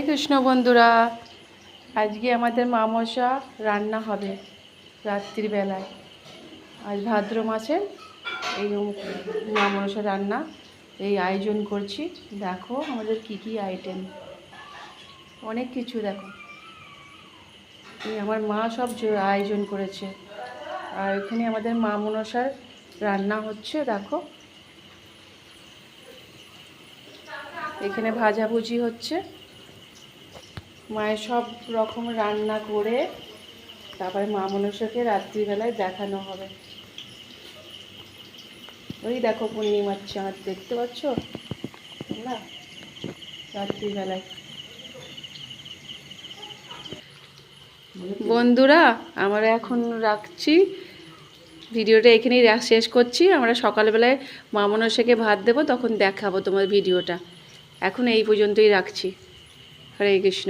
কৃষ্ণ বন্ধুরা, আজকে আমাদের মামসা রান্না হবে রাত্রির বেলায়। আজ ভাদ্র মাসে এই মামসা রান্না এই আয়োজন করছি। দেখো আমাদের কি কি আইটেম, অনেক কিছু। দেখো এই আমার মা সব আয়োজন করেছে। আর এখানে আমাদের মা মনসার রান্না হচ্ছে। দেখো এখানে ভাজাভুজি হচ্ছে। মায়ের সব রকম রান্না করে তারপরে মা মনসাকে রাত্রিবেলায় দেখানো হবে। ওই দেখো পূর্ণিমার চাঁদ দেখতে পাচ্ছ না রাত্রিবেলায়। বন্ধুরা, আমরা এখন রাখছি ভিডিওটা, এখানেই শেষ করছি। আমরা সকালবেলায় মা মনসাকে ভাত দেবো, তখন দেখাবো তোমার ভিডিওটা। এখন এই পর্যন্তই রাখছি। হরে কৃষ্ণ।